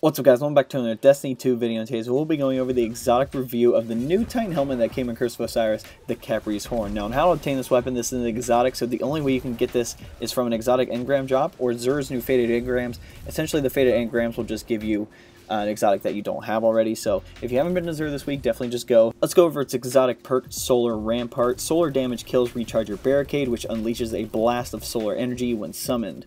What's up guys, welcome back to another Destiny 2 video, and today we'll be going over the exotic review of the new Titan helmet that came in Curse of Osiris, the Khepri's Horn. Now on how to obtain this weapon, this is an exotic, so the only way you can get this is from an exotic engram drop or Xur's new faded engrams. Essentially the faded engrams will just give you an exotic that you don't have already, so if you haven't been to Xur this week, definitely just go. Let's go over its exotic perk, Solar Rampart. Solar damage kills recharge your barricade, which unleashes a blast of solar energy when summoned.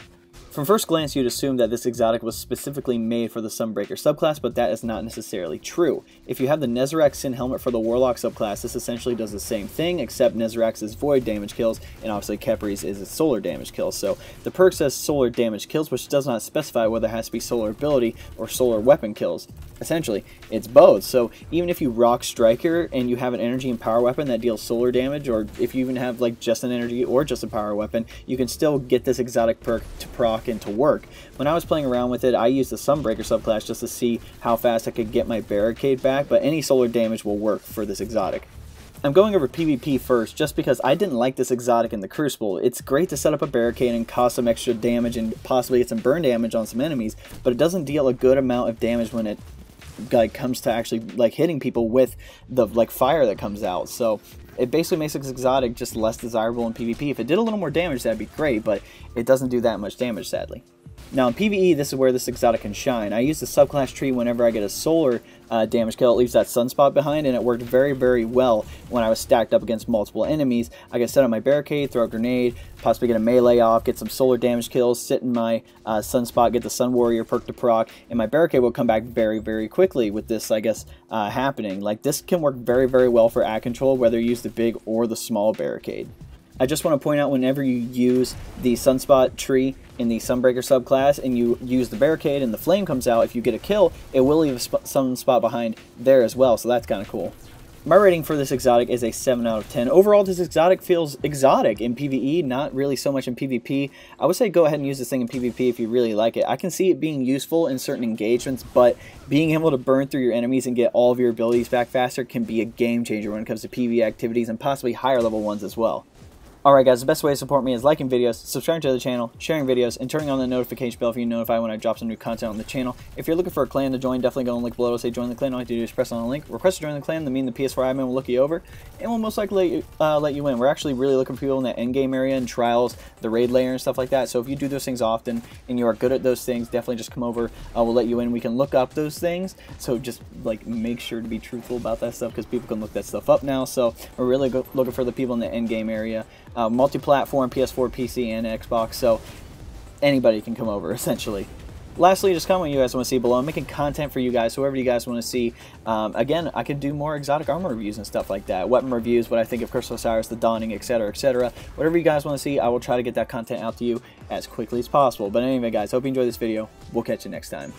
From first glance, you'd assume that this exotic was specifically made for the Sunbreaker subclass, but that is not necessarily true. If you have the Nezarec Sin helmet for the Warlock subclass, this essentially does the same thing, except Nezarec's is void damage kills, and obviously Khepri's is its solar damage kills. So the perk says solar damage kills, which does not specify whether it has to be solar ability or solar weapon kills. Essentially, it's both. So even if you rock Striker and you have an energy and power weapon that deals solar damage, or if you even have like just an energy or just a power weapon, you can still get this exotic perk to proc and to work. When I was playing around with it, I used the Sunbreaker subclass just to see how fast I could get my barricade back, but any solar damage will work for this exotic. I'm going over PvP first, just because I didn't like this exotic in the Crucible. It's great to set up a barricade and cause some extra damage and possibly get some burn damage on some enemies, but it doesn't deal a good amount of damage when it comes to actually hitting people with the fire that comes out. So it basically makes this exotic just less desirable in PvP. If it did a little more damage, that'd be great, but it doesn't do that much damage, sadly. Now in PvE, this is where this exotic can shine. I use the subclass tree whenever I get a solar damage kill. It leaves that sunspot behind, and it worked very, very well when I was stacked up against multiple enemies. I could set up my barricade, throw a grenade, possibly get a melee off, get some solar damage kills, sit in my sunspot, get the Sun Warrior perk to proc, and my barricade will come back very, very quickly with this, I guess, happening. Like, this can work very, very well for at control, whether you use the big or the small barricade. I just want to point out, whenever you use the Sunspot tree in the Sunbreaker subclass and you use the barricade and the flame comes out, if you get a kill, it will leave a sunspot behind there as well, so that's kind of cool. My rating for this exotic is a 7 out of 10. Overall, this exotic feels exotic in PvE, not really so much in PvP. I would say go ahead and use this thing in PvP if you really like it. I can see it being useful in certain engagements, but being able to burn through your enemies and get all of your abilities back faster can be a game changer when it comes to PvE activities and possibly higher level ones as well. Alright guys, the best way to support me is liking videos, subscribing to the channel, sharing videos, and turning on the notification bell if you're notified when I drop some new content on the channel. If you're looking for a clan to join, definitely go on the link below to say join the clan. All you have to do is press on the link, request to join the clan, then me and the PS4 admin will look you over, and we'll most likely let you in. We're actually really looking for people in that endgame area and trials, the raid layer and stuff like that, so if you do those things often and you are good at those things, definitely just come over, we'll let you in. We can look up those things, so just make sure to be truthful about that stuff, because people can look that stuff up now. So we're really looking for the people in the endgame area. Multi-platform, PS4, PC, and Xbox, so anybody can come over, essentially. Lastly, just comment what you guys want to see below. I'm making content for you guys, whoever you guys want to see. Again, I could do more exotic armor reviews and stuff like that, weapon reviews, what I think of Curse of Osiris, the Dawning, etc., etc. Whatever you guys want to see, I will try to get that content out to you as quickly as possible. But anyway, guys, hope you enjoyed this video. We'll catch you next time.